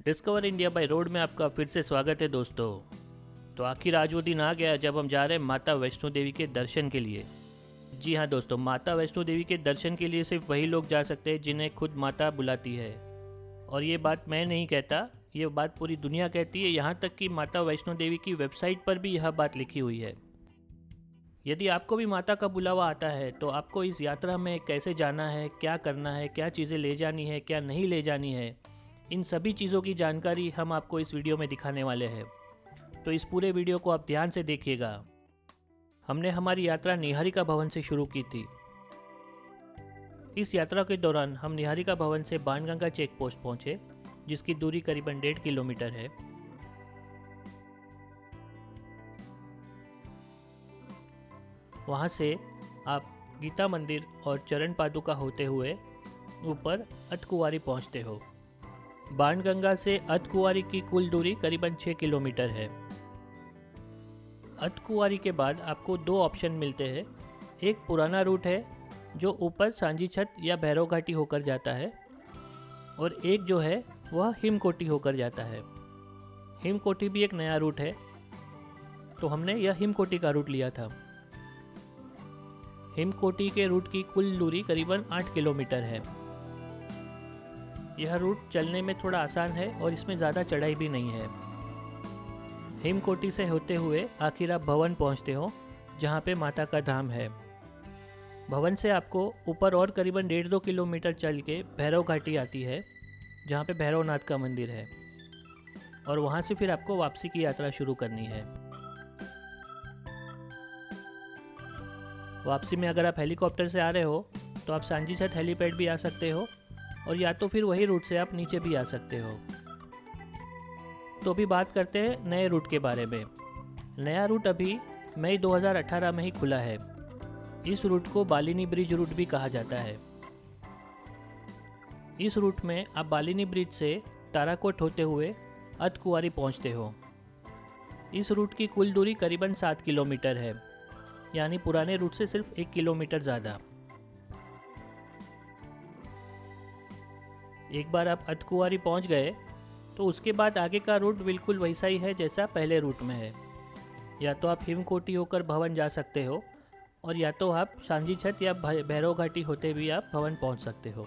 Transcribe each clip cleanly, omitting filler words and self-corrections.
Discover India by road में आपका फिर से स्वागत है दोस्तों। तो आखिर आज वो दिन आ गया जब हम जा रहे हैं माता वैष्णो देवी के दर्शन के लिए। जी हाँ दोस्तों, माता वैष्णो देवी के दर्शन के लिए सिर्फ वही लोग जा सकते हैं जिन्हें खुद माता बुलाती है। और ये बात मैं नहीं कहता, ये बात पूरी दुनिया कहती है। यहाँ तक कि माता वैष्णो देवी की वेबसाइट पर भी यह बात लिखी हुई है। यदि आपको भी माता का बुलावा आता है तो आपको इस यात्रा में कैसे जाना है, क्या करना है, क्या चीज़ें ले जानी है, क्या नहीं ले जानी है, इन सभी चीज़ों की जानकारी हम आपको इस वीडियो में दिखाने वाले हैं। तो इस पूरे वीडियो को आप ध्यान से देखिएगा। हमने हमारी यात्रा निहारिका भवन से शुरू की थी। इस यात्रा के दौरान हम निहारिका भवन से बाणगंगा चेक पोस्ट पहुँचे, जिसकी दूरी करीबन 1.5 किलोमीटर है। वहाँ से आप गीता मंदिर और चरण पादुका होते हुए ऊपर अतकुवारी पहुँचते हो। बाणगंगा से अतकुवारी की कुल दूरी करीबन 6 किलोमीटर है। अतकुवारी के बाद आपको दो ऑप्शन मिलते हैं। एक पुराना रूट है जो ऊपर सांजी छत या भैरव घाटी होकर जाता है, और एक जो है वह हिमकोटी होकर जाता है। हिमकोटी भी एक नया रूट है, तो हमने यह हिमकोटी का रूट लिया था। हिमकोटी के रूट की कुल दूरी करीबन 8 किलोमीटर है। यह रूट चलने में थोड़ा आसान है और इसमें ज़्यादा चढ़ाई भी नहीं है। हिमकोटी से होते हुए आखिर आप भवन पहुंचते हो, जहां पे माता का धाम है। भवन से आपको ऊपर और करीबन 1.5-2 किलोमीटर चल के भैरव घाटी आती है, जहां पे भैरवनाथ का मंदिर है, और वहां से फिर आपको वापसी की यात्रा शुरू करनी है। वापसी में अगर आप हेलीकॉप्टर से आ रहे हो तो आप सांजी छत हेलीपैड भी आ सकते हो, और या तो फिर वही रूट से आप नीचे भी आ सकते हो। तो अभी बात करते हैं नए रूट के बारे में। नया रूट अभी मई 2018 में ही खुला है। इस रूट को बालिनी ब्रिज रूट भी कहा जाता है। इस रूट में आप बालिनी ब्रिज से ताराकोट होते हुए अतकुवारी पहुंचते हो। इस रूट की कुल दूरी करीबन 7 किलोमीटर है, यानी पुराने रूट से सिर्फ 1 किलोमीटर ज़्यादा। एक बार आप अतकुवारी पहुंच गए तो उसके बाद आगे का रूट बिल्कुल वैसा ही है जैसा पहले रूट में है। या तो आप हिमकोटी होकर भवन जा सकते हो, और या तो आप सांजी छत या भैरव घाटी होते भी आप भवन पहुंच सकते हो।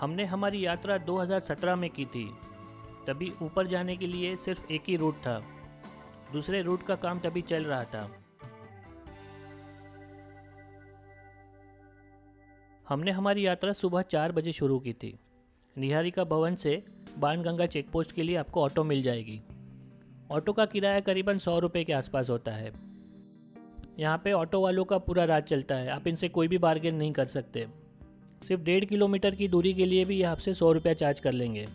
हमने हमारी यात्रा 2017 में की थी। तभी ऊपर जाने के लिए सिर्फ एक ही रूट था। दूसरे रूट का काम तभी चल रहा था। हमने हमारी यात्रा सुबह 4 बजे शुरू की थी। निहारिका भवन से बाणगंगा चेक पोस्ट के लिए आपको ऑटो मिल जाएगी। ऑटो का किराया करीबन 100 रुपये के आसपास होता है। यहाँ पे ऑटो वालों का पूरा राज चलता है, आप इनसे कोई भी बार्गेन नहीं कर सकते। सिर्फ 1.5 किलोमीटर की दूरी के लिए भी ये आपसे 100 रुपया चार्ज कर लेंगे।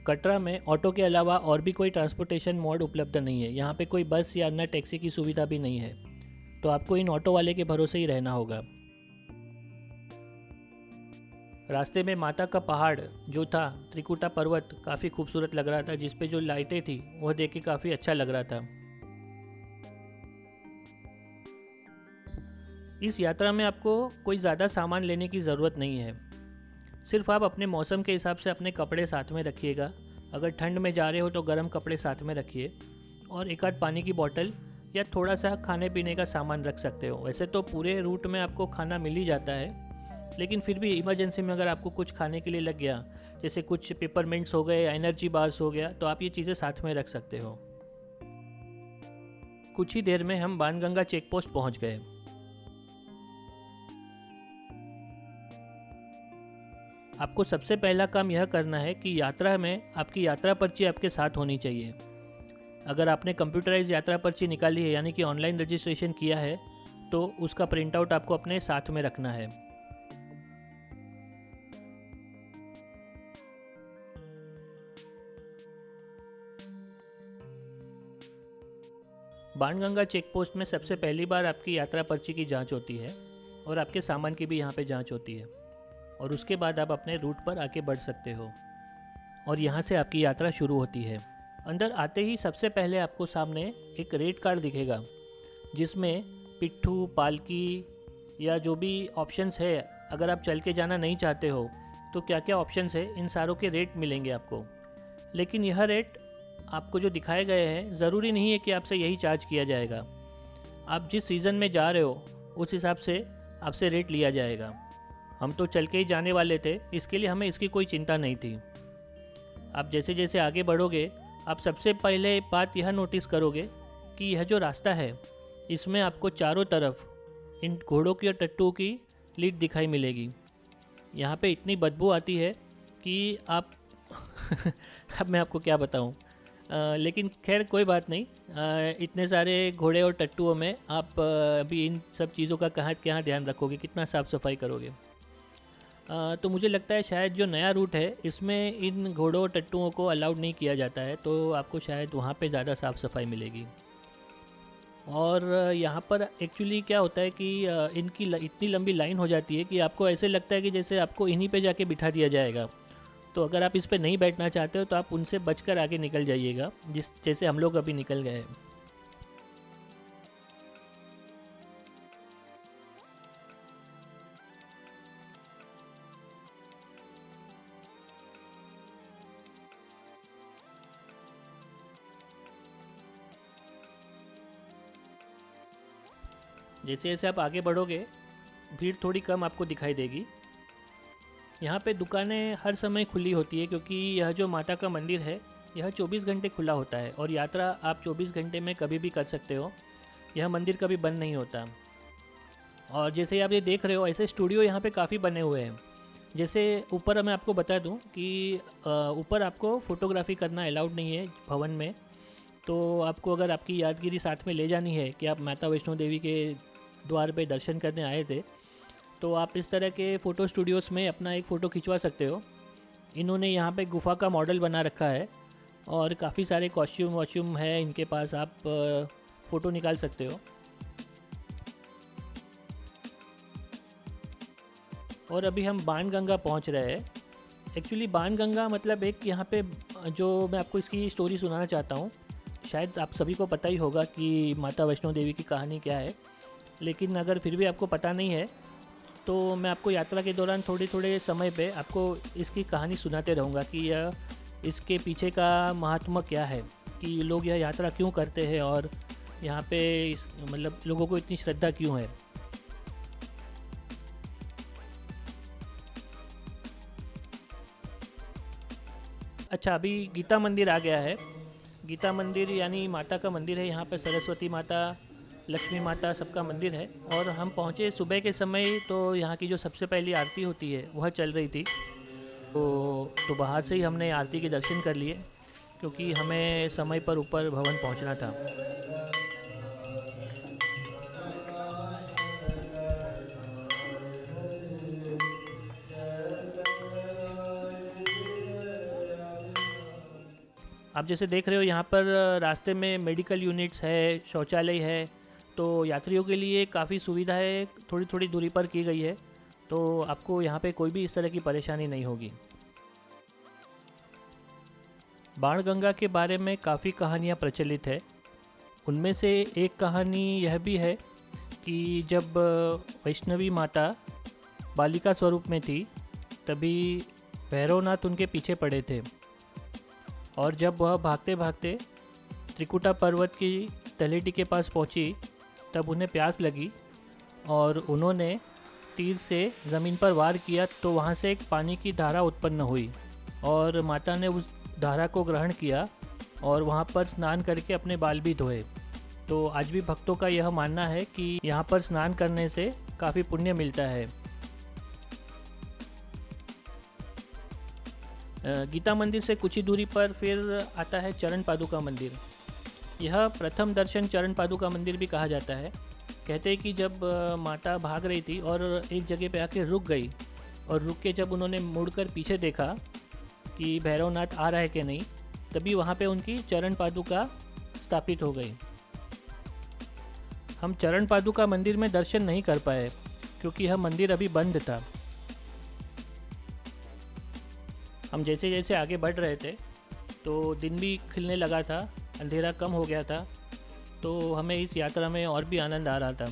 कटरा में ऑटो के अलावा और भी कोई ट्रांसपोर्टेशन मोड उपलब्ध नहीं है। यहाँ पे कोई बस या अन्य टैक्सी की सुविधा भी नहीं है, तो आपको इन ऑटो वाले के भरोसे ही रहना होगा। रास्ते में माता का पहाड़ जो था, त्रिकुटा पर्वत, काफ़ी खूबसूरत लग रहा था। जिस पे जो लाइटें थी वह देख के काफ़ी अच्छा लग रहा था। इस यात्रा में आपको कोई ज़्यादा सामान लेने की ज़रूरत नहीं है। सिर्फ आप अपने मौसम के हिसाब से अपने कपड़े साथ में रखिएगा। अगर ठंड में जा रहे हो तो गर्म कपड़े साथ में रखिए, और एक आध पानी की बोतल या थोड़ा सा खाने पीने का सामान रख सकते हो। वैसे तो पूरे रूट में आपको खाना मिल ही जाता है, लेकिन फिर भी इमरजेंसी में अगर आपको कुछ खाने के लिए लग गया, जैसे कुछ पेपरमिंट्स हो गए, एनर्जी बार्स हो गया, तो आप ये चीज़ें साथ में रख सकते हो। कुछ ही देर में हम बाणगंगा चेक पोस्ट पहुँच गए। आपको सबसे पहला काम यह करना है कि यात्रा में आपकी यात्रा पर्ची आपके साथ होनी चाहिए। अगर आपने कंप्यूटराइज यात्रा पर्ची निकाली है, यानी कि ऑनलाइन रजिस्ट्रेशन किया है, तो उसका प्रिंट आउट आपको अपने साथ में रखना है। बाणगंगा चेक पोस्ट में सबसे पहली बार आपकी यात्रा पर्ची की जांच होती है, और आपके सामान की भी यहाँ पे जांच होती है, और उसके बाद आप अपने रूट पर आगे बढ़ सकते हो। और यहाँ से आपकी यात्रा शुरू होती है। अंदर आते ही सबसे पहले आपको सामने एक रेट कार्ड दिखेगा, जिसमें पिट्ठू, पालकी या जो भी ऑप्शंस है, अगर आप चल के जाना नहीं चाहते हो तो क्या क्या ऑप्शंस है, इन सारों के रेट मिलेंगे आपको। लेकिन यह रेट आपको जो दिखाए गए हैं, ज़रूरी नहीं है कि आपसे यही चार्ज किया जाएगा। आप जिस सीज़न में जा रहे हो उस हिसाब से आपसे रेट लिया जाएगा। हम तो चल के ही जाने वाले थे, इसके लिए हमें इसकी कोई चिंता नहीं थी। आप जैसे जैसे आगे बढ़ोगे, आप सबसे पहले बात यह नोटिस करोगे कि यह जो रास्ता है, इसमें आपको चारों तरफ इन घोड़ों की और टट्टुओं की लीड दिखाई मिलेगी। यहाँ पे इतनी बदबू आती है कि आप अब मैं आपको क्या बताऊँ, लेकिन खैर कोई बात नहीं। इतने सारे घोड़े और टट्टुओं में आप अभी इन सब चीज़ों का कहाँ ध्यान रखोगे, कितना साफ़ सफाई करोगे। तो मुझे लगता है शायद जो नया रूट है, इसमें इन घोड़ों और टट्टुओं को अलाउड नहीं किया जाता है, तो आपको शायद वहाँ पे ज़्यादा साफ़ सफाई मिलेगी। और यहाँ पर एक्चुअली क्या होता है कि इनकी इतनी लंबी लाइन हो जाती है कि आपको ऐसे लगता है कि जैसे आपको इन्हीं पे जाके बिठा दिया जाएगा। तो अगर आप इस पे नहीं बैठना चाहते हो तो आप उनसे बचकर आगे निकल जाइएगा, जैसे हम लोग अभी निकल गए हैं। जैसे जैसे आप आगे बढ़ोगे, भीड़ थोड़ी कम आपको दिखाई देगी। यहाँ पे दुकानें हर समय खुली होती है, क्योंकि यह जो माता का मंदिर है, यह 24 घंटे खुला होता है और यात्रा आप 24 घंटे में कभी भी कर सकते हो। यह मंदिर कभी बंद नहीं होता। और जैसे आप ये देख रहे हो, ऐसे स्टूडियो यहाँ पे काफ़ी बने हुए हैं। जैसे ऊपर मैं आपको बता दूँ कि ऊपर आपको फ़ोटोग्राफी करना अलाउड नहीं है भवन में। तो आपको अगर आपकी यादगिरी साथ में ले जानी है कि आप माता वैष्णो देवी के द्वार पे दर्शन करने आए थे, तो आप इस तरह के फ़ोटो स्टूडियोज़ में अपना एक फ़ोटो खिंचवा सकते हो। इन्होंने यहाँ पे गुफ़ा का मॉडल बना रखा है और काफ़ी सारे कॉस्ट्यूम वॉस्ट्यूम है इनके पास, आप फ़ोटो निकाल सकते हो। और अभी हम बाणगंगा पहुँच रहे हैं। एक्चुअली बाणगंगा मतलब एक यहाँ पे जो मैं आपको इसकी स्टोरी सुनाना चाहता हूँ। शायद आप सभी को पता ही होगा कि माता वैष्णो देवी की कहानी क्या है, लेकिन अगर फिर भी आपको पता नहीं है तो मैं आपको यात्रा के दौरान थोड़े थोड़े समय पे आपको इसकी कहानी सुनाते रहूँगा कि यह इसके पीछे का महात्मा क्या है, कि लोग यह यात्रा क्यों करते हैं और यहाँ पे मतलब लोगों को इतनी श्रद्धा क्यों है। अच्छा, अभी गीता मंदिर आ गया है। गीता मंदिर यानी माता का मंदिर है। यहाँ पर सरस्वती माता, लक्ष्मी माता, सबका मंदिर है। और हम पहुँचे सुबह के समय, तो यहाँ की जो सबसे पहली आरती होती है वह चल रही थी। तो बाहर से ही हमने आरती के दर्शन कर लिए, क्योंकि हमें समय पर ऊपर भवन पहुँचना था। आप जैसे देख रहे हो, यहाँ पर रास्ते में मेडिकल यूनिट्स है, शौचालय है, तो यात्रियों के लिए काफ़ी सुविधाएं थोड़ी थोड़ी दूरी पर की गई है। तो आपको यहाँ पे कोई भी इस तरह की परेशानी नहीं होगी। बाणगंगा के बारे में काफ़ी कहानियाँ प्रचलित है। उनमें से एक कहानी यह भी है कि जब वैष्णवी माता बालिका स्वरूप में थी, तभी भैरवनाथ उनके पीछे पड़े थे। और जब वह भागते भागते त्रिकुटा पर्वत की तलेटी के पास पहुंची, तब उन्हें प्यास लगी और उन्होंने तीर से ज़मीन पर वार किया, तो वहां से एक पानी की धारा उत्पन्न हुई और माता ने उस धारा को ग्रहण किया और वहां पर स्नान करके अपने बाल भी धोए। तो आज भी भक्तों का यह मानना है कि यहाँ पर स्नान करने से काफ़ी पुण्य मिलता है। गीता मंदिर से कुछ ही दूरी पर फिर आता है चरण पादुका मंदिर। यह प्रथम दर्शन चरण पादुका मंदिर भी कहा जाता है। कहते हैं कि जब माता भाग रही थी और एक जगह पे आके रुक गई, और रुक के जब उन्होंने मुड़कर पीछे देखा कि भैरवनाथ आ रहा है कि नहीं, तभी वहाँ पे उनकी चरण पादुका स्थापित हो गई। हम चरण पादुका मंदिर में दर्शन नहीं कर पाए क्योंकि यह मंदिर अभी बंद था। हम जैसे जैसे आगे बढ़ रहे थे, तो दिन भी खिलने लगा था, अंधेरा कम हो गया था, तो हमें इस यात्रा में और भी आनंद आ रहा था।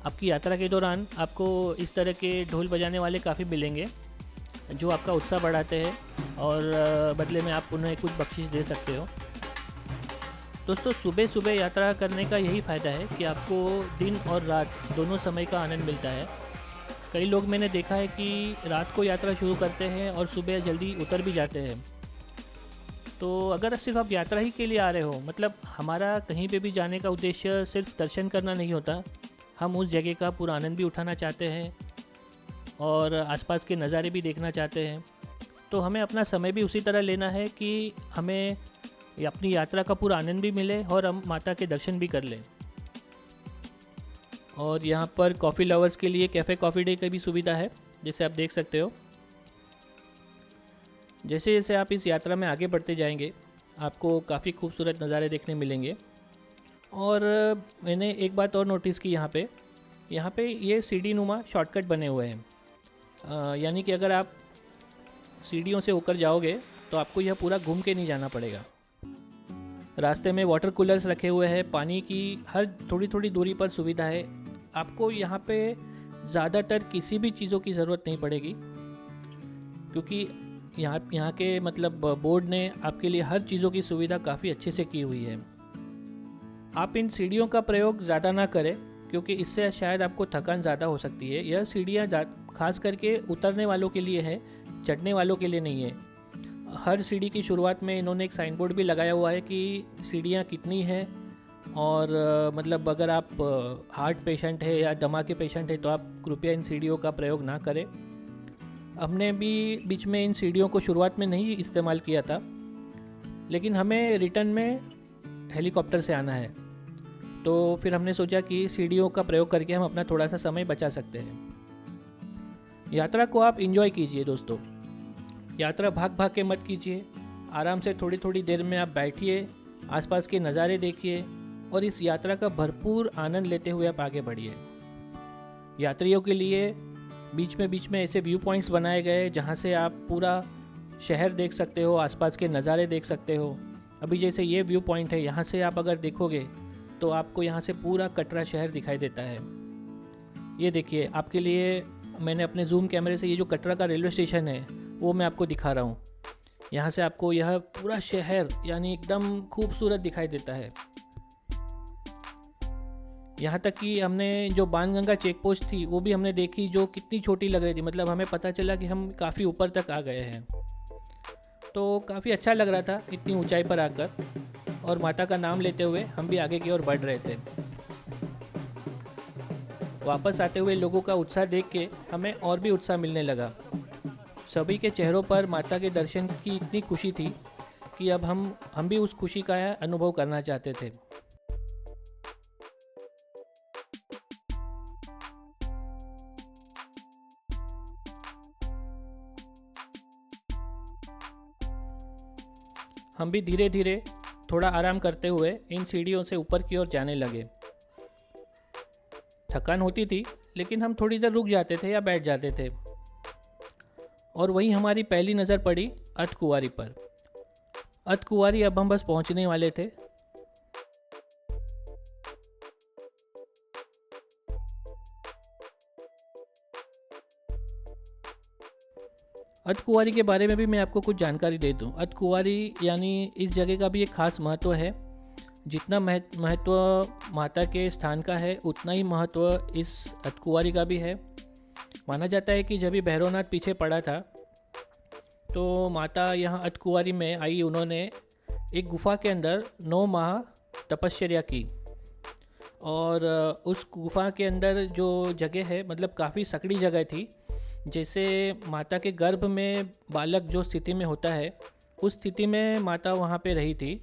आपकी यात्रा के दौरान आपको इस तरह के ढोल बजाने वाले काफ़ी मिलेंगे जो आपका उत्साह बढ़ाते हैं और बदले में आप उन्हें कुछ बख्शिश दे सकते हो। दोस्तों, सुबह सुबह यात्रा करने का यही फ़ायदा है कि आपको दिन और रात दोनों समय का आनंद मिलता है। कई लोग मैंने देखा है कि रात को यात्रा शुरू करते हैं और सुबह जल्दी उतर भी जाते हैं। तो अगर सिर्फ आप यात्रा ही के लिए आ रहे हो, मतलब हमारा कहीं पे भी जाने का उद्देश्य सिर्फ दर्शन करना नहीं होता, हम उस जगह का पूरा आनंद भी उठाना चाहते हैं और आसपास के नज़ारे भी देखना चाहते हैं। तो हमें अपना समय भी उसी तरह लेना है कि हमें अपनी यात्रा का पूरा आनंद भी मिले और हम माता के दर्शन भी कर लें। और यहाँ पर कॉफ़ी लवर्स के लिए कैफ़े कॉफ़ी डे की भी सुविधा है, जैसे आप देख सकते हो। जैसे जैसे आप इस यात्रा में आगे बढ़ते जाएंगे, आपको काफ़ी खूबसूरत नज़ारे देखने मिलेंगे। और मैंने एक बात और नोटिस की, यहाँ पे ये सीढ़ी नुमा शॉर्टकट बने हुए हैं। यानी कि अगर आप सीढ़ियों से होकर जाओगे तो आपको यह पूरा घूम के नहीं जाना पड़ेगा। रास्ते में वाटर कूलर्स रखे हुए हैं, पानी की हर थोड़ी थोड़ी दूरी पर सुविधा है। आपको यहाँ पे ज़्यादातर किसी भी चीज़ों की ज़रूरत नहीं पड़ेगी, क्योंकि यहाँ के मतलब बोर्ड ने आपके लिए हर चीज़ों की सुविधा काफ़ी अच्छे से की हुई है। आप इन सीढ़ियों का प्रयोग ज़्यादा ना करें, क्योंकि इससे शायद आपको थकान ज़्यादा हो सकती है। यह सीढ़ियाँ खास करके उतरने वालों के लिए है, चढ़ने वालों के लिए नहीं है। हर सीढ़ी की शुरुआत में इन्होंने एक साइन बोर्ड भी लगाया हुआ है कि सीढ़ियाँ कितनी है, और मतलब अगर आप हार्ट पेशेंट है या दमा के पेशेंट है तो आप कृपया इन सीढ़ियों का प्रयोग ना करें। हमने भी बीच में इन सीढ़ियों को शुरुआत में नहीं इस्तेमाल किया था, लेकिन हमें रिटर्न में हेलीकॉप्टर से आना है, तो फिर हमने सोचा कि सीढ़ियों का प्रयोग करके हम अपना थोड़ा सा समय बचा सकते हैं। यात्रा को आप एंजॉय कीजिए दोस्तों, यात्रा भाग भाग के मत कीजिए। आराम से थोड़ी थोड़ी देर में आप बैठिए, आसपास के नज़ारे देखिए और इस यात्रा का भरपूर आनंद लेते हुए आप आगे बढ़िए। यात्रियों के लिए बीच में ऐसे व्यू पॉइंट्स बनाए गए जहाँ से आप पूरा शहर देख सकते हो, आसपास के नज़ारे देख सकते हो। अभी जैसे ये व्यू पॉइंट है, यहाँ से आप अगर देखोगे तो आपको यहाँ से पूरा कटरा शहर दिखाई देता है। ये देखिए, आपके लिए मैंने अपने जूम कैमरे से ये जो कटरा का रेलवे स्टेशन है वो मैं आपको दिखा रहा हूँ। यहाँ से आपको यह पूरा शहर यानी एकदम खूबसूरत दिखाई देता है। यहाँ तक कि हमने जो बाणगंगा चेक पोस्ट थी वो भी हमने देखी, जो कितनी छोटी लग रही थी। मतलब हमें पता चला कि हम काफ़ी ऊपर तक आ गए हैं, तो काफ़ी अच्छा लग रहा था इतनी ऊंचाई पर आकर। और माता का नाम लेते हुए हम भी आगे की ओर बढ़ रहे थे। वापस आते हुए लोगों का उत्साह देख के हमें और भी उत्साह मिलने लगा। सभी के चेहरों पर माता के दर्शन की इतनी खुशी थी कि अब हम भी उस खुशी का अनुभव करना चाहते थे। हम भी धीरे धीरे थोड़ा आराम करते हुए इन सीढ़ियों से ऊपर की ओर जाने लगे। थकान होती थी, लेकिन हम थोड़ी देर रुक जाते थे या बैठ जाते थे। और वहीं हमारी पहली नज़र पड़ी अर्धकुंवारी पर। अर्धकुंवारी अब हम बस पहुंचने वाले थे। अर्धकुंवारी के बारे में भी मैं आपको कुछ जानकारी दे दूं। अर्धकुंवारी यानी इस जगह का भी एक खास महत्व है। जितना महत्व माता के स्थान का है, उतना ही महत्व इस अर्धकुंवारी का भी है। माना जाता है कि जब भी भैरवनाथ पीछे पड़ा था तो माता यहाँ अर्धकुंवारी में आई। उन्होंने एक गुफा के अंदर 9 माह तपश्चर्या की, और उस गुफा के अंदर जो जगह है, मतलब काफ़ी सकड़ी जगह थी। जैसे माता के गर्भ में बालक जो स्थिति में होता है, उस स्थिति में माता वहाँ पे रही थी।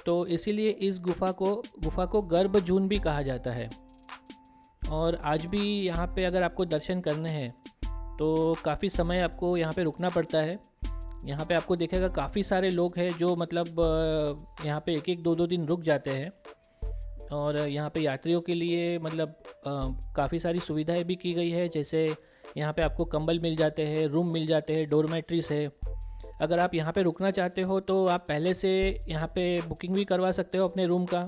तो इसीलिए इस गुफा को गर्भजून भी कहा जाता है। और आज भी यहाँ पे अगर आपको दर्शन करने हैं तो काफ़ी समय आपको यहाँ पे रुकना पड़ता है। यहाँ पे आपको देखेगा काफ़ी सारे लोग हैं जो मतलब यहाँ पे 1-1, 2-2 दिन रुक जाते हैं। और यहाँ पे यात्रियों के लिए मतलब काफ़ी सारी सुविधाएं भी की गई है। जैसे यहाँ पे आपको कंबल मिल जाते हैं, रूम मिल जाते हैं, डोरमेट्रीज है। अगर आप यहाँ पे रुकना चाहते हो तो आप पहले से यहाँ पे बुकिंग भी करवा सकते हो अपने रूम का,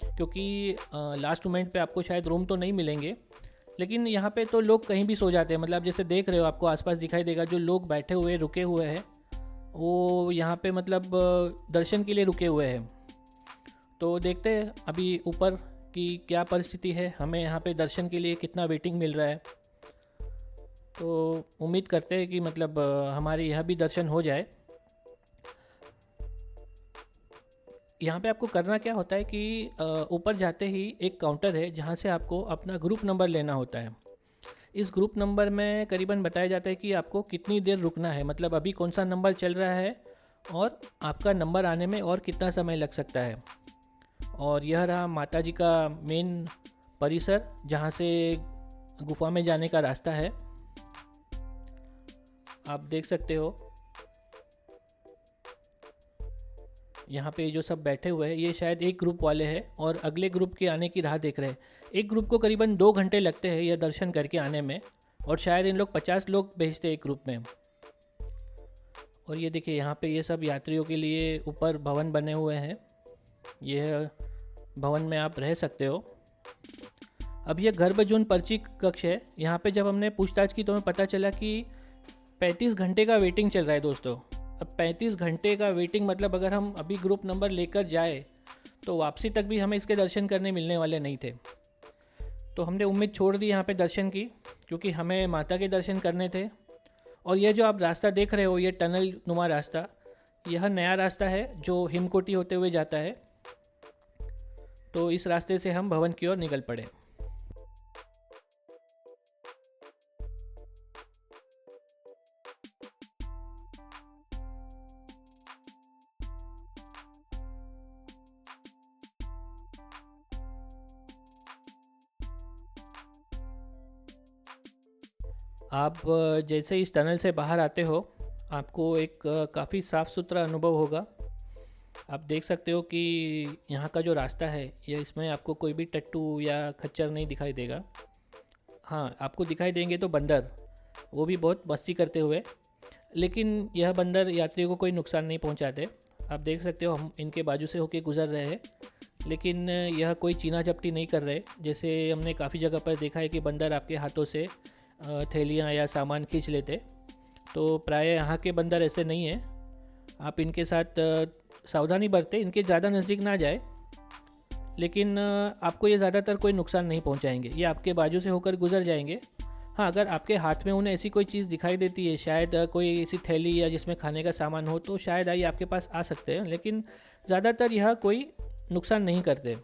क्योंकि लास्ट मोमेंट पे आपको शायद रूम तो नहीं मिलेंगे। लेकिन यहाँ पे तो लोग कहीं भी सो जाते हैं, मतलब जैसे देख रहे हो आपको आसपास दिखाई देगा, जो लोग बैठे हुए रुके हुए हैं वो यहाँ पे मतलब दर्शन के लिए रुके हुए हैं। तो देखते हैं अभी ऊपर की क्या परिस्थिति है, हमें यहाँ पे दर्शन के लिए कितना वेटिंग मिल रहा है। तो उम्मीद करते हैं कि मतलब हमारे यहाँ भी दर्शन हो जाए। यहाँ पे आपको करना क्या होता है कि ऊपर जाते ही एक काउंटर है जहाँ से आपको अपना ग्रुप नंबर लेना होता है। इस ग्रुप नंबर में करीबन बताया जाता है कि आपको कितनी देर रुकना है, मतलब अभी कौन सा नंबर चल रहा है और आपका नंबर आने में और कितना समय लग सकता है। और यह रहा माता जी का मेन परिसर, जहाँ से गुफा में जाने का रास्ता है, आप देख सकते हो। यहाँ पे जो सब बैठे हुए हैं ये शायद एक ग्रुप वाले हैं और अगले ग्रुप के आने की राह देख रहे हैं। एक ग्रुप को करीबन 2 घंटे लगते हैं यह दर्शन करके आने में, और शायद इन लोग 50 लोग भेजते हैं एक ग्रुप में। और ये देखिए यहाँ पे ये सब यात्रियों के लिए ऊपर भवन बने हुए हैं। यह भवन में आप रह सकते हो। अब यह गर्भजून पर्ची कक्ष है। यहाँ पे जब हमने पूछताछ की तो हमें पता चला कि 35 घंटे का वेटिंग चल रहा है दोस्तों। अब 35 घंटे का वेटिंग मतलब अगर हम अभी ग्रुप नंबर लेकर जाए तो वापसी तक भी हमें इसके दर्शन करने मिलने वाले नहीं थे। तो हमने उम्मीद छोड़ दी यहाँ पे दर्शन की, क्योंकि हमें माता के दर्शन करने थे। और यह जो आप रास्ता देख रहे हो, ये टनल नुमा रास्ता, यह नया रास्ता है जो हिमकोटी होते हुए जाता है। तो इस रास्ते से हम भवन की ओर निकल पड़े। आप जैसे इस टनल से बाहर आते हो आपको एक काफ़ी साफ़ सुथरा अनुभव होगा। आप देख सकते हो कि यहाँ का जो रास्ता है यह, इसमें आपको कोई भी टट्टू या खच्चर नहीं दिखाई देगा। हाँ, आपको दिखाई देंगे तो बंदर, वो भी बहुत मस्ती करते हुए, लेकिन यह बंदर यात्रियों को कोई नुकसान नहीं पहुँचाते। आप देख सकते हो हम इनके बाजू से होके गुजर रहे हैं, लेकिन यह कोई चीना चपटी नहीं कर रहे। जैसे हमने काफ़ी जगह पर देखा है कि बंदर आपके हाथों से थैलियाँ या सामान खींच लेते, तो प्राय यहाँ के बंदर ऐसे नहीं हैं। आप इनके साथ सावधानी बरतें, इनके ज़्यादा नज़दीक ना जाए, लेकिन आपको ये ज़्यादातर कोई नुकसान नहीं पहुँचाएंगे। ये आपके बाजू से होकर गुजर जाएंगे। हाँ, अगर आपके हाथ में उन्हें ऐसी कोई चीज़ दिखाई देती है, शायद कोई ऐसी थैली या जिसमें खाने का सामान हो, तो शायद आइए आपके पास आ सकते हैं, लेकिन ज़्यादातर यह कोई नुकसान नहीं करते।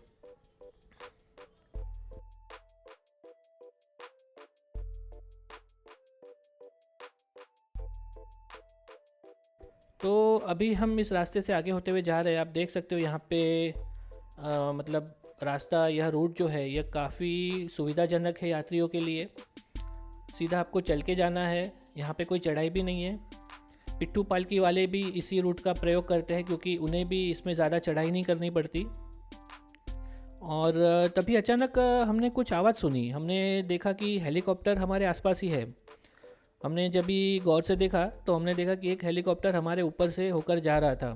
तो अभी हम इस रास्ते से आगे होते हुए जा रहे हैं। आप देख सकते हो यहाँ पे मतलब रास्ता, यह रूट जो है यह काफ़ी सुविधाजनक है यात्रियों के लिए। सीधा आपको चल के जाना है, यहाँ पे कोई चढ़ाई भी नहीं है। पिट्ठू पालकी वाले भी इसी रूट का प्रयोग करते हैं, क्योंकि उन्हें भी इसमें ज़्यादा चढ़ाई नहीं करनी पड़ती। और तभी अचानक हमने कुछ आवाज़ सुनी। हमने देखा कि हेलीकॉप्टर हमारे आसपास ही है। हमने जब भी गौर से देखा तो हमने देखा कि एक हेलीकॉप्टर हमारे ऊपर से होकर जा रहा था।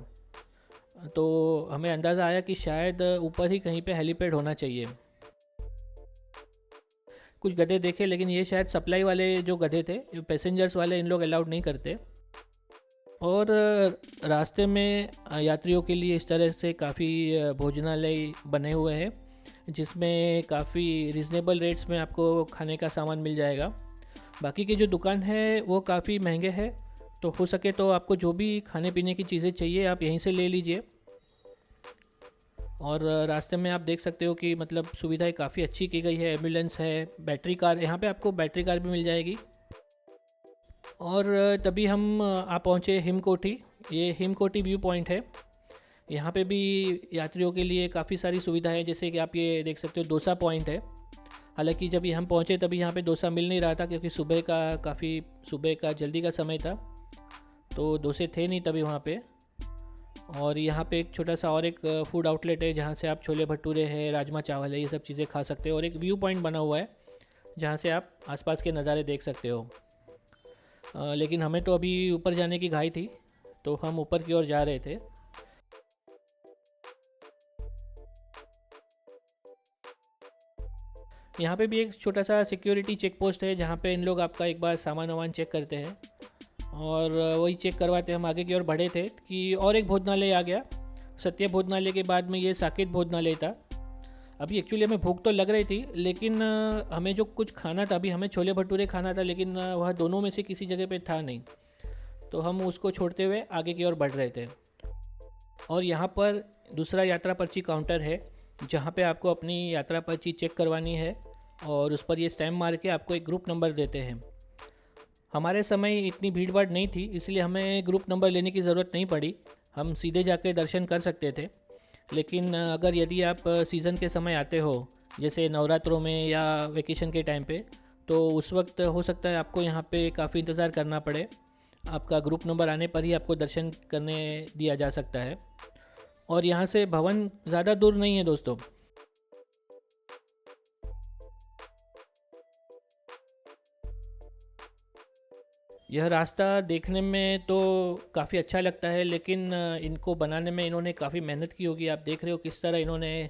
तो हमें अंदाज़ा आया कि शायद ऊपर ही कहीं पे हेलीपैड होना चाहिए। कुछ गधे देखे, लेकिन ये शायद सप्लाई वाले जो गधे थे, जो पैसेंजर्स वाले, इन लोग अलाउड नहीं करते। और रास्ते में यात्रियों के लिए इस तरह से काफ़ी भोजनालय बने हुए हैं, जिसमें काफ़ी रिजनेबल रेट्स में आपको खाने का सामान मिल जाएगा। बाकी की जो दुकान है वो काफ़ी महंगे हैं, तो हो सके तो आपको जो भी खाने पीने की चीज़ें चाहिए आप यहीं से ले लीजिए। और रास्ते में आप देख सकते हो कि मतलब सुविधाएं काफ़ी अच्छी की गई है। एम्बुलेंस है, बैटरी कार, यहाँ पे आपको बैटरी कार भी मिल जाएगी। और तभी हम आप पहुँचे हिमकोटी। ये हिमकोटी व्यू पॉइंट है। यहाँ पे भी यात्रियों के लिए काफ़ी सारी सुविधाएं है। जैसे कि आप ये देख सकते हो डोसा पॉइंट है। हालांकि जब हम पहुँचे तभी यहाँ पे डोसा मिल नहीं रहा था, क्योंकि सुबह का जल्दी का समय था, तो डोसे थे नहीं तभी वहाँ पे। और यहाँ पे एक छोटा सा और एक फूड आउटलेट है जहाँ से आप छोले भटूरे है, राजमा चावल है, ये सब चीज़ें खा सकते हो। और एक व्यू पॉइंट बना हुआ है जहाँ से आप आसपास के नज़ारे देख सकते हो। लेकिन हमें तो अभी ऊपर जाने की घाई थी, तो हम ऊपर की ओर जा रहे थे। यहाँ पे भी एक छोटा सा सिक्योरिटी चेक पोस्ट है जहाँ पे इन लोग आपका एक बार सामान वामान चेक करते हैं, और वही चेक करवाते हम आगे की ओर बढ़े थे कि और एक भोजनालय आ गया। सत्य भोजनालय के बाद में ये साकेत भोजनालय था। अभी एक्चुअली हमें भूख तो लग रही थी, लेकिन हमें जो कुछ खाना था, अभी हमें छोले भटूरे खाना था, लेकिन वह दोनों में से किसी जगह पे था नहीं, तो हम उसको छोड़ते हुए आगे की ओर बढ़ रहे थे। और यहाँ पर दूसरा यात्रा पर्ची काउंटर है जहाँ पे आपको अपनी यात्रा पर्ची चेक करवानी है, और उस पर ये स्टैम्प मार के आपको एक ग्रुप नंबर देते हैं। हमारे समय इतनी भीड़ भाड़ नहीं थी, इसलिए हमें ग्रुप नंबर लेने की ज़रूरत नहीं पड़ी, हम सीधे जाके दर्शन कर सकते थे। लेकिन अगर यदि आप सीज़न के समय आते हो, जैसे नवरात्रों में या वेकेशन के टाइम पे, तो उस वक्त हो सकता है आपको यहाँ पे काफ़ी इंतज़ार करना पड़े। आपका ग्रुप नंबर आने पर ही आपको दर्शन करने दिया जा सकता है। और यहाँ से भवन ज़्यादा दूर नहीं है दोस्तों। यह रास्ता देखने में तो काफ़ी अच्छा लगता है, लेकिन इनको बनाने में इन्होंने काफ़ी मेहनत की होगी। आप देख रहे हो किस तरह इन्होंने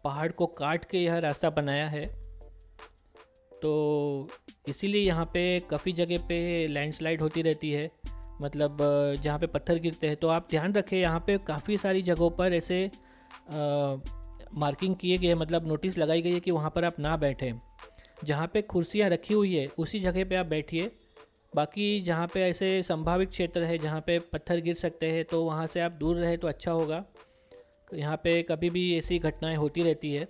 पहाड़ को काट के यह रास्ता बनाया है। तो इसीलिए यहाँ पे काफ़ी जगह पे लैंडस्लाइड होती रहती है, मतलब जहाँ पे पत्थर गिरते हैं। तो आप ध्यान रखें, यहाँ पे काफ़ी सारी जगहों पर ऐसे मार्किंग किए गए, मतलब नोटिस लगाई गई है कि वहाँ पर आप ना बैठें। जहाँ पे कुर्सियाँ रखी हुई है उसी जगह पे आप बैठिए। बाकी जहाँ पे ऐसे संभावित क्षेत्र है जहाँ पे पत्थर गिर सकते हैं, तो वहाँ से आप दूर रहे तो अच्छा होगा। यहाँ पे कभी भी ऐसी घटनाएं होती रहती है,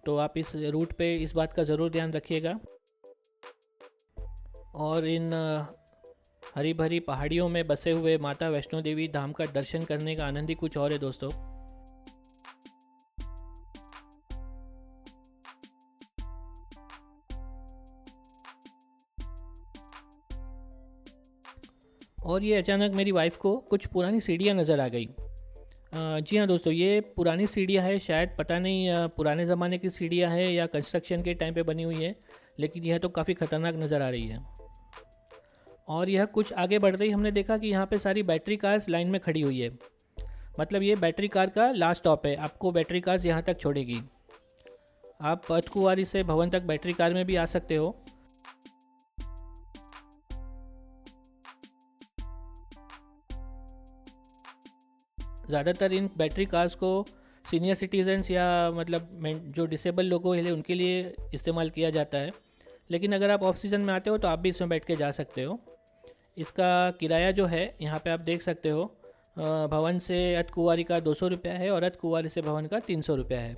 तो आप इस रूट पे इस बात का ज़रूर ध्यान रखिएगा। और इन हरी भरी पहाड़ियों में बसे हुए माता वैष्णो देवी धाम का दर्शन करने का आनंद ही कुछ और है दोस्तों। और ये अचानक मेरी वाइफ को कुछ पुरानी सीढ़ियाँ नज़र आ गई। जी हाँ दोस्तों, ये पुरानी सीढ़ियाँ है, शायद पता नहीं पुराने ज़माने की सीढ़ियाँ है या कंस्ट्रक्शन के टाइम पे बनी हुई है, लेकिन यह तो काफ़ी ख़तरनाक नज़र आ रही है। और यह कुछ आगे बढ़ रही, हमने देखा कि यहाँ पे सारी बैटरी कार्स लाइन में खड़ी हुई है। मतलब ये बैटरी कार का लास्ट स्टॉप है, आपको बैटरी कार्स यहाँ तक छोड़ेगी। आप अर्धकुंवारी से भवन तक बैटरी कार में भी आ सकते हो। ज़्यादातर इन बैटरी कार्स को सीनियर सिटीजन्स या मतलब जो डिसेबल लोगों हैं उनके लिए इस्तेमाल किया जाता है, लेकिन अगर आप ऑफ सीज़न में आते हो तो आप भी इसमें बैठ के जा सकते हो। इसका किराया जो है यहाँ पे आप देख सकते हो, भवन से अर्धकुंवारी का 200 रुपया है और अर्धकुंवारी से भवन का 300 रुपया है।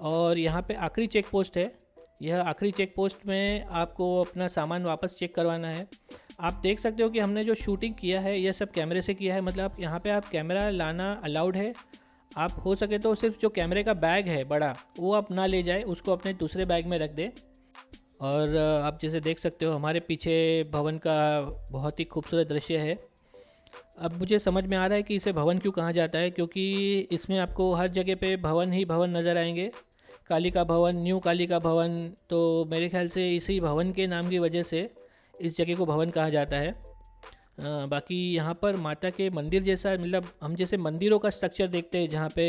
और यहाँ पे आखिरी चेक पोस्ट है। यह आखिरी चेक पोस्ट में आपको अपना सामान वापस चेक करवाना है। आप देख सकते हो कि हमने जो शूटिंग किया है यह सब कैमरे से किया है, मतलब यहाँ पे आप कैमरा लाना अलाउड है। आप हो सके तो सिर्फ जो कैमरे का बैग है बड़ा, वो आप ना ले जाए, उसको अपने दूसरे बैग में रख दे। और आप जैसे देख सकते हो हमारे पीछे भवन का बहुत ही खूबसूरत दृश्य है। अब मुझे समझ में आ रहा है कि इसे भवन क्यों कहा जाता है, क्योंकि इसमें आपको हर जगह पे भवन ही भवन नज़र आएंगे। कालिका भवन, न्यू कालिका भवन, तो मेरे ख्याल से इसी भवन के नाम की वजह से इस जगह को भवन कहा जाता है। बाकी यहाँ पर माता के मंदिर जैसा, मतलब हम जैसे मंदिरों का स्ट्रक्चर देखते हैं जहाँ पे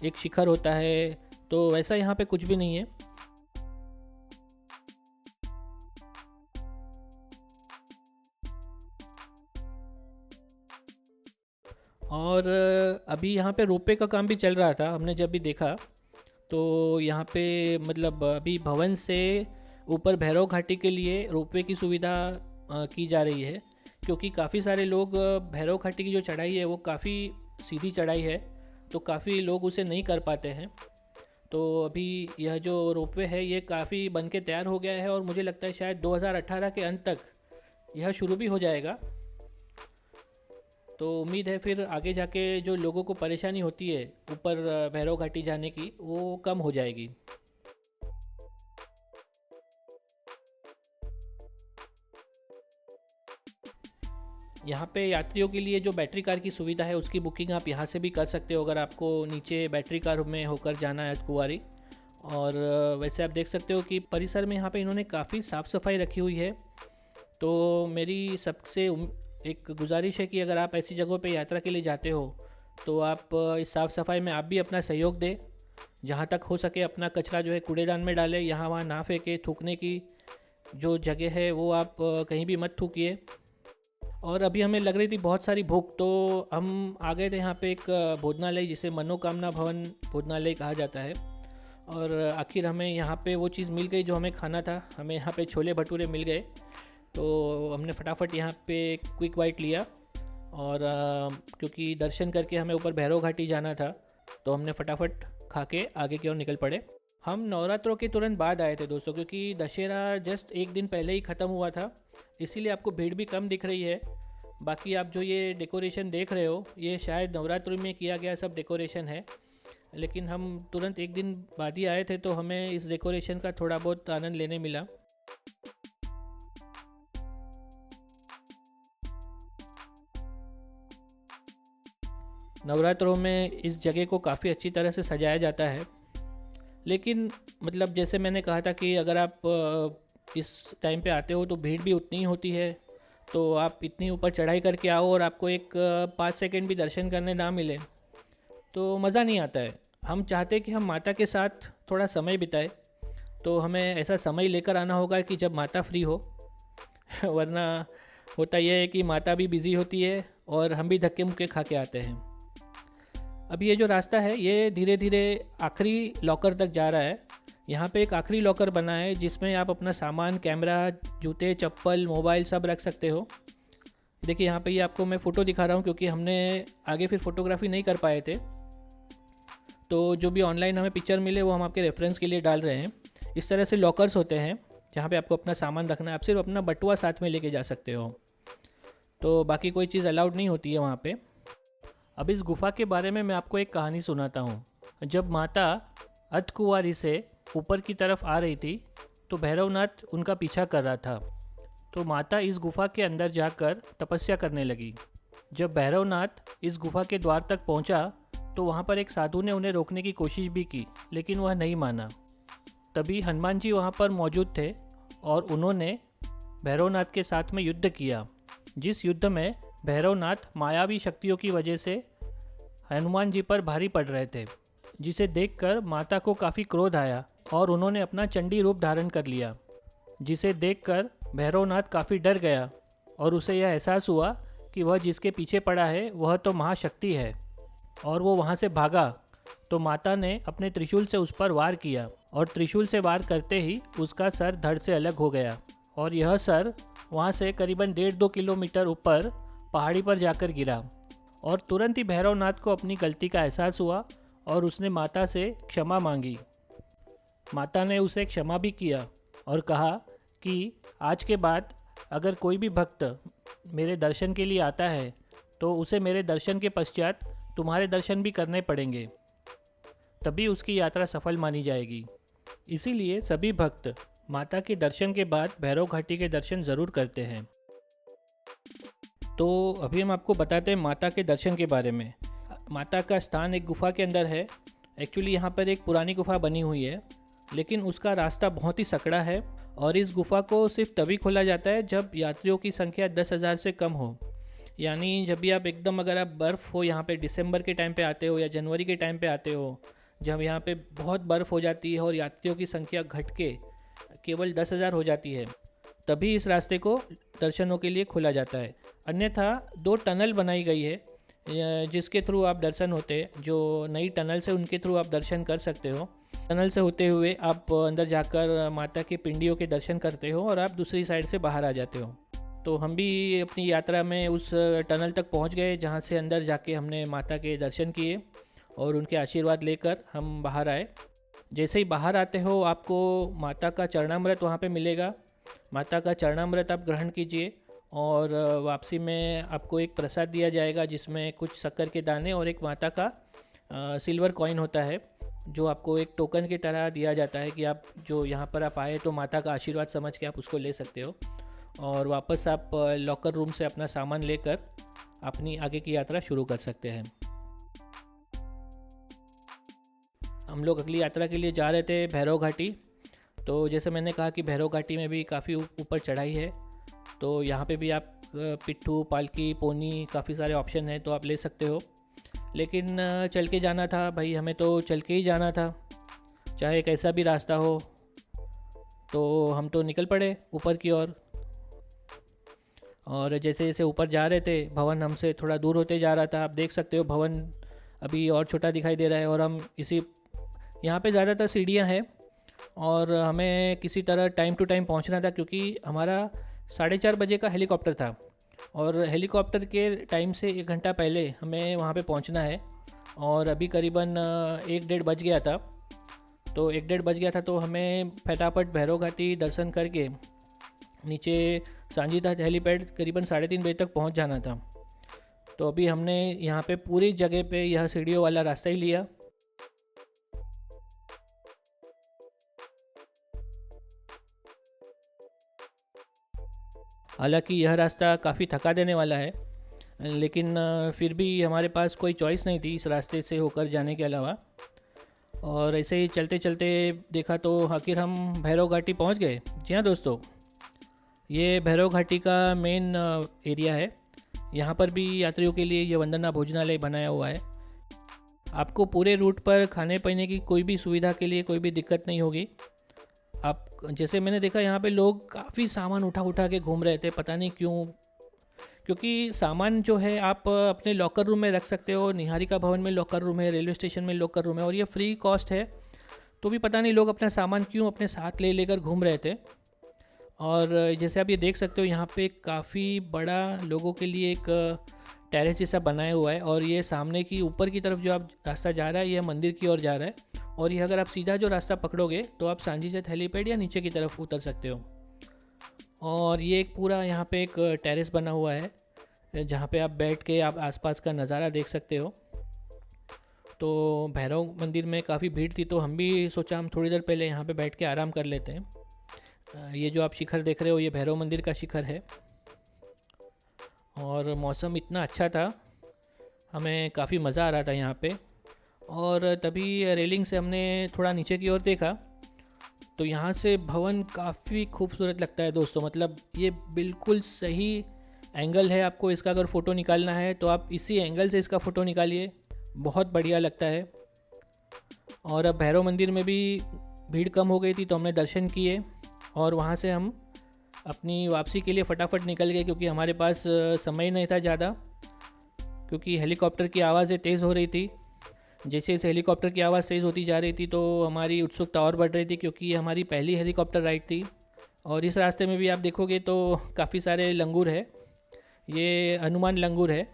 एक शिखर होता है, तो वैसा यहाँ पे कुछ भी नहीं है। और अभी यहाँ पे रोपवे का काम भी चल रहा था, हमने जब भी देखा। तो यहाँ पे मतलब अभी भवन से ऊपर भैरव घाटी के लिए रोपवे की सुविधा की जा रही है, क्योंकि काफ़ी सारे लोग भैरव घाटी की जो चढ़ाई है वो काफ़ी सीधी चढ़ाई है, तो काफ़ी लोग उसे नहीं कर पाते हैं। तो अभी यह जो रोपवे है ये काफ़ी बन के तैयार हो गया है, और मुझे लगता है शायद 2018 के अंत तक यह शुरू भी हो जाएगा। तो उम्मीद है फिर आगे जाके जो लोगों को परेशानी होती है ऊपर भैरव घाटी जाने की, वो कम हो जाएगी। यहाँ पे यात्रियों के लिए जो बैटरी कार की सुविधा है उसकी बुकिंग आप यहाँ से भी कर सकते हो अगर आपको नीचे बैटरी कार में होकर जाना है कुंवारी। और वैसे आप देख सकते हो कि परिसर में यहाँ पे इन्होंने काफ़ी साफ़ सफाई रखी हुई है। तो मेरी सबसे एक गुजारिश है कि अगर आप ऐसी जगहों पे यात्रा के लिए जाते हो तो आप इस साफ़ सफाई में आप भी अपना सहयोग दें। जहाँ तक हो सके अपना कचरा जो है कूड़ेदान में डालें, यहाँ वहाँ ना फेंके। थूकने की जो जगह है वो आप कहीं भी मत थूकिए। और अभी हमें लग रही थी बहुत सारी भूख, तो हम आ गए थे यहाँ पे एक भोजनालय जिसे मनोकामना भवन भोजनालय कहा जाता है। और आखिर हमें यहाँ पे वो चीज़ मिल गई जो हमें खाना था। हमें यहाँ पे छोले भटूरे मिल गए, तो हमने फटाफट यहाँ पे क्विक बाइट लिया। और क्योंकि दर्शन करके हमें ऊपर भैरव घाटी जाना था तो हमने फटाफट खा के आगे की ओर निकल पड़े। हम नवरात्रों के तुरंत बाद आए थे दोस्तों, क्योंकि दशहरा जस्ट एक दिन पहले ही ख़त्म हुआ था, इसीलिए आपको भीड़ भी कम दिख रही है। बाकी आप जो ये डेकोरेशन देख रहे हो ये शायद नवरात्रि में किया गया सब डेकोरेशन है, लेकिन हम तुरंत एक दिन बाद ही आए थे तो हमें इस डेकोरेशन का थोड़ा बहुत आनंद लेने मिला। नवरात्रों में इस जगह को काफ़ी अच्छी तरह से सजाया जाता है, लेकिन मतलब जैसे मैंने कहा था कि अगर आप इस टाइम पे आते हो तो भीड़ भी उतनी ही होती है। तो आप इतनी ऊपर चढ़ाई करके आओ और आपको एक 5 सेकंड भी दर्शन करने ना मिले तो मज़ा नहीं आता है। हम चाहते हैं कि हम माता के साथ थोड़ा समय बिताए, तो हमें ऐसा समय लेकर आना होगा कि जब माता फ्री हो वरना होता यह है कि माता भी बिज़ी होती है और हम भी धक्के मुक्के खा के आते हैं। अब ये जो रास्ता है ये धीरे धीरे आखिरी लॉकर तक जा रहा है। यहाँ पे एक आखिरी लॉकर बना है जिसमें आप अपना सामान, कैमरा, जूते, चप्पल, मोबाइल सब रख सकते हो। देखिए यहाँ पे ये आपको मैं फ़ोटो दिखा रहा हूँ क्योंकि हमने आगे फिर फोटोग्राफी नहीं कर पाए थे, तो जो भी ऑनलाइन हमें पिक्चर मिले वो हम आपके रेफरेंस के लिए डाल रहे हैं। इस तरह से लॉकर्स होते हैं जहाँ पे आपको अपना सामान रखना है। आप सिर्फ अपना बटुआ साथ में लेके जा सकते हो, तो बाकी कोई चीज़ अलाउड नहीं होती है वहाँ पे। अब इस गुफ़ा के बारे में मैं आपको एक कहानी सुनाता हूँ। जब माता अर्धकुंवारी से ऊपर की तरफ आ रही थी तो भैरवनाथ उनका पीछा कर रहा था। तो माता इस गुफ़ा के अंदर जाकर तपस्या करने लगी। जब भैरवनाथ इस गुफ़ा के द्वार तक पहुँचा तो वहाँ पर एक साधु ने उन्हें रोकने की कोशिश भी की, लेकिन वह नहीं माना। तभी हनुमान जी वहाँ पर मौजूद थे और उन्होंने भैरवनाथ के साथ में युद्ध किया, जिस युद्ध में भैरवनाथ मायावी शक्तियों की वजह से हनुमान जी पर भारी पड़ रहे थे, जिसे देखकर माता को काफ़ी क्रोध आया और उन्होंने अपना चंडी रूप धारण कर लिया, जिसे देखकर भैरवनाथ काफ़ी डर गया और उसे यह एहसास हुआ कि वह जिसके पीछे पड़ा है वह तो महाशक्ति है, और वो वहाँ से भागा। तो माता ने अपने त्रिशूल से उस पर वार किया और त्रिशूल से वार करते ही उसका सर धड़ से अलग हो गया और यह सर वहाँ से करीबन 1.5-2 किलोमीटर ऊपर पहाड़ी पर जाकर गिरा। और तुरंत ही भैरवनाथ को अपनी गलती का एहसास हुआ और उसने माता से क्षमा मांगी। माता ने उसे क्षमा भी किया और कहा कि आज के बाद अगर कोई भी भक्त मेरे दर्शन के लिए आता है तो उसे मेरे दर्शन के पश्चात तुम्हारे दर्शन भी करने पड़ेंगे, तभी उसकी यात्रा सफल मानी जाएगी। इसीलिए सभी भक्त माता के दर्शन के बाद भैरव घाटी के दर्शन ज़रूर करते हैं। तो अभी हम आपको बताते हैं माता के दर्शन के बारे में। माता का स्थान एक गुफ़ा के अंदर है। एक्चुअली यहाँ पर एक पुरानी गुफ़ा बनी हुई है, लेकिन उसका रास्ता बहुत ही सकड़ा है और इस गुफ़ा को सिर्फ तभी खोला जाता है जब यात्रियों की संख्या 10,000 से कम हो। यानी जब भी आप एकदम, अगर आप बर्फ़ हो यहाँ पे दिसंबर के टाइम पे आते हो या जनवरी के टाइम पे आते हो, जब यहाँ पे बहुत बर्फ़ हो जाती है और यात्रियों की संख्या घट के केवल 10,000 हो जाती है, तभी इस रास्ते को दर्शनों के लिए खोला जाता है। अन्यथा 2 टनल बनाई गई है जिसके थ्रू आप दर्शन होते, जो नई टनल से उनके थ्रू आप दर्शन कर सकते हो। टनल से होते हुए आप अंदर जाकर माता के पिंडियों के दर्शन करते हो और आप दूसरी साइड से बाहर आ जाते हो। तो हम भी अपनी यात्रा में उस टनल तक पहुंच गए जहां से अंदर जाके हमने माता के दर्शन किए और उनके आशीर्वाद लेकर हम बाहर आए। जैसे ही बाहर आते हो आपको माता का चरणामृत वहाँ पे मिलेगा। माता का चरणामृत आप ग्रहण कीजिए और वापसी में आपको एक प्रसाद दिया जाएगा जिसमें कुछ शक्कर के दाने और एक माता का सिल्वर कॉइन होता है, जो आपको एक टोकन की तरह दिया जाता है कि आप जो यहाँ पर आप आए तो माता का आशीर्वाद समझ के आप उसको ले सकते हो। और वापस आप लॉकर रूम से अपना सामान लेकर अपनी आगे की यात्रा शुरू कर सकते हैं। हम लोग अगली यात्रा के लिए जा रहे थे भैरव घाटी। तो जैसे मैंने कहा कि भैरव घाटी में भी काफ़ी ऊपर चढ़ाई है, तो यहाँ पे भी आप पिट्ठू, पालकी, पोनी काफ़ी सारे ऑप्शन हैं, तो आप ले सकते हो। लेकिन चल के जाना था भाई, हमें तो चल के ही जाना था, चाहे कैसा भी रास्ता हो। तो हम तो निकल पड़े ऊपर की ओर। और जैसे जैसे ऊपर जा रहे थे, भवन हमसे थोड़ा दूर होते जा रहा था। आप देख सकते हो भवन अभी और छोटा दिखाई दे रहा है। और हम इसी यहाँ पे ज़्यादातर सीढ़ियाँ हैं और हमें किसी तरह टाइम टू टाइम पहुँचना था, क्योंकि हमारा 4:30 बजे का हेलीकॉप्टर था और हेलीकॉप्टर के टाइम से 1 घंटा पहले हमें वहाँ पे पहुँचना है। और अभी करीबन 1-1:30 बज गया था। तो 1-1:30 बज गया था, तो हमें फटाफट भैरव घाटी दर्शन करके नीचे सांजीता हेलीपैड करीबन 3:30 बजे तक पहुँच जाना था। तो अभी हमने यहाँ पे पूरी जगह पे यह सीढ़ियों वाला रास्ता ही लिया। हालांकि यह रास्ता काफ़ी थका देने वाला है, लेकिन फिर भी हमारे पास कोई चॉइस नहीं थी इस रास्ते से होकर जाने के अलावा। और ऐसे ही चलते चलते देखा तो आखिर हम भैरव घाटी पहुंच गए। जी हाँ दोस्तों, ये भैरव घाटी का मेन एरिया है। यहाँ पर भी यात्रियों के लिए ये वंदना भोजनालय बनाया हुआ है। आपको पूरे रूट पर खाने पीने की कोई भी सुविधा के लिए कोई भी दिक्कत नहीं होगी। आप जैसे मैंने देखा यहाँ पे लोग काफ़ी सामान उठा उठा के घूम रहे थे, पता नहीं क्यों। क्योंकि सामान जो है आप अपने लॉकर रूम में रख सकते हो। निहारिका भवन में लॉकर रूम है, रेलवे स्टेशन में लॉकर रूम है, और ये फ्री कॉस्ट है। तो भी पता नहीं लोग अपना सामान क्यों अपने साथ ले लेकर घूम रहे थे। और जैसे आप ये देख सकते हो, यहाँ पे काफ़ी बड़ा लोगों के लिए एक टेरेस जैसा बनाया हुआ है। और ये सामने की ऊपर की तरफ जो आप रास्ता जा रहा है, ये मंदिर की ओर जा रहा है। और ये अगर आप सीधा जो रास्ता पकड़ोगे तो आप सांजीचत हेलीपैड या नीचे की तरफ उतर सकते हो। और ये एक पूरा यहाँ पे एक टेरेस बना हुआ है, जहाँ पे आप बैठ के आप आसपास का नज़ारा देख सकते हो। तो भैरव मंदिर में काफ़ी भीड़ थी, तो हम भी सोचा हम थोड़ी देर पहले यहाँ पे बैठ के आराम कर लेते हैं। ये जो आप शिखर देख रहे हो, ये भैरव मंदिर का शिखर है। और मौसम इतना अच्छा था, हमें काफ़ी मज़ा आ रहा था यहाँ पे। और तभी रेलिंग से हमने थोड़ा नीचे की ओर देखा, तो यहाँ से भवन काफ़ी खूबसूरत लगता है दोस्तों। मतलब ये बिल्कुल सही एंगल है। आपको इसका अगर फ़ोटो निकालना है तो आप इसी एंगल से इसका फ़ोटो निकालिए, बहुत बढ़िया लगता है। और अब भैरव मंदिर में भी भीड़ कम हो गई थी, तो हमने दर्शन किए और वहाँ से हम अपनी वापसी के लिए फटाफट निकल गए, क्योंकि हमारे पास समय नहीं था ज़्यादा। क्योंकि हेलीकॉप्टर की आवाज़ें तेज़ हो रही थी। जैसे इस हेलीकॉप्टर की आवाज़ तेज़ होती जा रही थी तो हमारी उत्सुकता और बढ़ रही थी, क्योंकि ये हमारी पहली हेलीकॉप्टर राइड थी। और इस रास्ते में भी आप देखोगे तो काफ़ी सारे लंगूर है। ये हनुमान लंगूर है,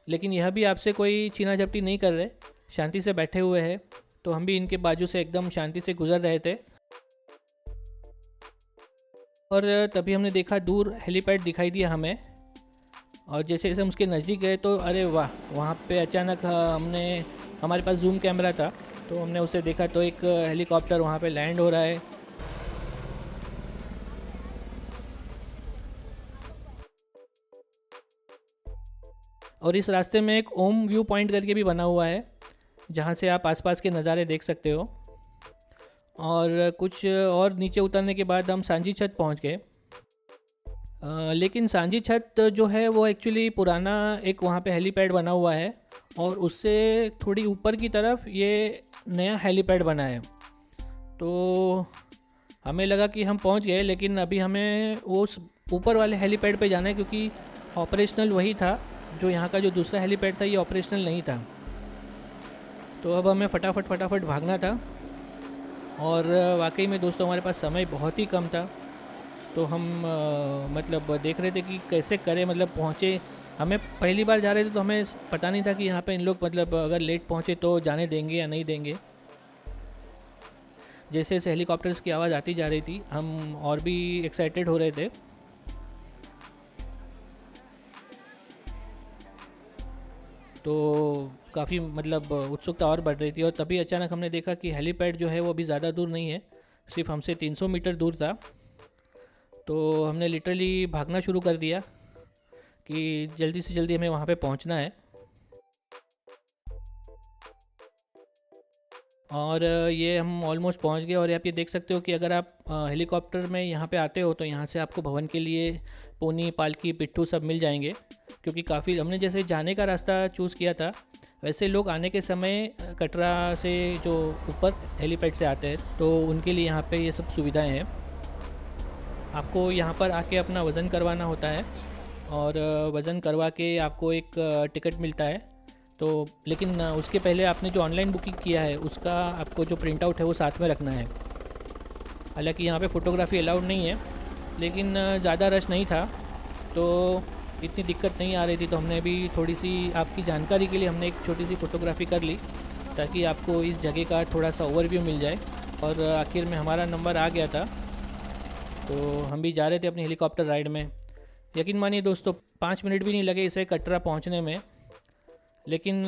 लेकिन यह भी आपसे कोई छीना झपटी नहीं कर रहे, शांति से बैठे हुए हैं। तो हम भी इनके बाजू से एकदम शांति से गुजर रहे थे। और तभी हमने देखा दूर हेलीपैड दिखाई दिया हमें। और जैसे जैसे हम उसके नज़दीक गए तो अरे वाह, वहाँ पे अचानक हमारे पास जूम कैमरा था, तो हमने उसे देखा तो एक हेलीकॉप्टर वहाँ पे लैंड हो रहा है। और इस रास्ते में एक ओम व्यू पॉइंट करके भी बना हुआ है, जहाँ से आप आसपास के नज़ारे देख सकते हो। और कुछ और नीचे उतरने के बाद हम सांजी छत पहुँच गए। लेकिन सांजी छत जो है वो एक्चुअली पुराना एक वहाँ पे हेलीपैड बना हुआ है, और उससे थोड़ी ऊपर की तरफ ये नया हेलीपैड बना है। तो हमें लगा कि हम पहुँच गए, लेकिन अभी हमें उस ऊपर वाले हेलीपैड पे जाना है, क्योंकि ऑपरेशनल वही था। जो यहाँ का जो दूसरा हेलीपैड था ये ऑपरेशनल नहीं था। तो अब हमें फटाफट भागना था। और वाकई में दोस्तों हमारे पास समय बहुत ही कम था। तो हम मतलब देख रहे थे कि कैसे करें, मतलब पहुँचे। हमें पहली बार जा रहे थे तो हमें पता नहीं था कि यहाँ पे इन लोग मतलब अगर लेट पहुँचे तो जाने देंगे या नहीं देंगे। जैसे जैसे हेलीकॉप्टर्स की आवाज़ आती जा रही थी, हम और भी एक्साइटेड हो रहे थे। तो काफ़ी मतलब उत्सुकता और बढ़ रही थी। और तभी अचानक हमने देखा कि हेलीपैड जो है वो अभी ज़्यादा दूर नहीं है, सिर्फ हमसे 300 मीटर दूर था। तो हमने लिटरली भागना शुरू कर दिया कि जल्दी से जल्दी हमें वहाँ पे पहुँचना है। और ये हम ऑलमोस्ट पहुँच गए। और आप ये देख सकते हो कि अगर आप हेलीकॉप्टर में यहाँ पे आते हो तो यहाँ से आपको भवन के लिए पोनी, पालकी, पिट्ठू सब मिल जाएंगे, क्योंकि काफ़ी हमने जैसे जाने का रास्ता चूज़ किया था, वैसे लोग आने के समय कटरा से जो ऊपर हेलीपैड से आते हैं तो उनके लिए यहाँ पे ये सब सुविधाएं हैं। आपको यहाँ पर आके अपना वज़न करवाना होता है और वज़न करवा के आपको एक टिकट मिलता है। तो लेकिन उसके पहले आपने जो ऑनलाइन बुकिंग किया है उसका आपको जो प्रिंट आउट है वो साथ में रखना है। हालांकि यहाँ पे फ़ोटोग्राफी अलाउड नहीं है, लेकिन ज़्यादा रश नहीं था तो इतनी दिक्कत नहीं आ रही थी। तो हमने भी थोड़ी सी आपकी जानकारी के लिए हमने एक छोटी सी फ़ोटोग्राफी कर ली ताकि आपको इस जगह का थोड़ा सा ओवरव्यू मिल जाए। और आखिर में हमारा नंबर आ गया था, तो हम भी जा रहे थे अपनी हेलीकॉप्टर राइड में। यकीन मानिए दोस्तों, 5 मिनट भी नहीं लगे इसे कटरा पहुंचने में। लेकिन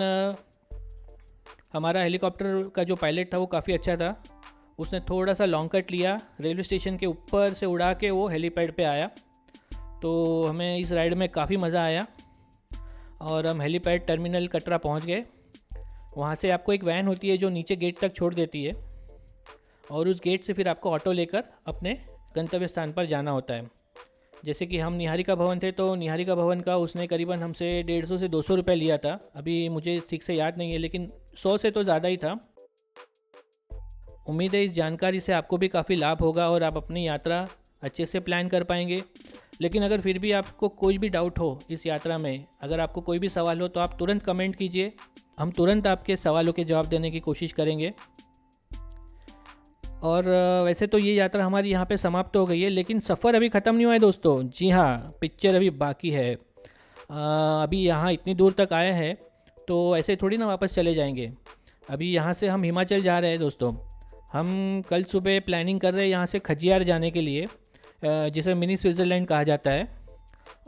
हमारा हेलीकॉप्टर का जो पायलट था वो काफ़ी अच्छा था। उसने थोड़ा सा लॉन्ग कट लिया, रेलवे स्टेशन के ऊपर से उड़ा के वो हेलीपैड पे आया। तो हमें इस राइड में काफ़ी मज़ा आया और हम हेलीपैड टर्मिनल कटरा पहुंच गए। वहाँ से आपको एक वैन होती है जो नीचे गेट तक छोड़ देती है और उस गेट से फिर आपको ऑटो लेकर अपने गंतव्य स्थान पर जाना होता है। जैसे कि हम निहारिका भवन थे तो निहारिका भवन का उसने करीबन हमसे 150 से 200 रुपये लिया था। अभी मुझे ठीक से याद नहीं है, लेकिन 100 से तो ज़्यादा ही था। उम्मीद है इस जानकारी से आपको भी काफ़ी लाभ होगा और आप अपनी यात्रा अच्छे से प्लान कर पाएंगे। लेकिन अगर फिर भी आपको कोई भी डाउट हो इस यात्रा में, अगर आपको कोई भी सवाल हो तो आप तुरंत कमेंट कीजिए, हम तुरंत आपके सवालों के जवाब देने की कोशिश करेंगे। और वैसे तो ये यात्रा हमारी यहाँ पे समाप्त हो गई है, लेकिन सफ़र अभी ख़त्म नहीं हुआ है दोस्तों। जी हाँ, पिक्चर अभी बाकी है। अभी यहाँ इतनी दूर तक आए हैं तो ऐसे थोड़ी ना वापस चले जाएंगे। अभी यहाँ से हम हिमाचल जा रहे हैं दोस्तों। हम कल सुबह प्लानिंग कर रहे हैं यहाँ से खजियार जाने के लिए, जिसे मिनी स्विट्ज़रलैंड कहा जाता है।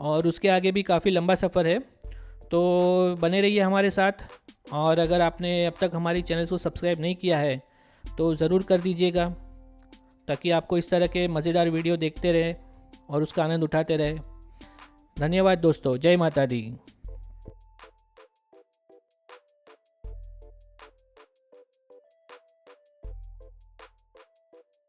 और उसके आगे भी काफ़ी लंबा सफ़र है, तो बने रहिए हमारे साथ। और अगर आपने अब तक हमारी चैनल को सब्सक्राइब नहीं किया है तो ज़रूर कर दीजिएगा, ताकि आपको इस तरह के मज़ेदार वीडियो देखते रहे और उसका आनंद उठाते रहे। धन्यवाद दोस्तों, जय माता दी।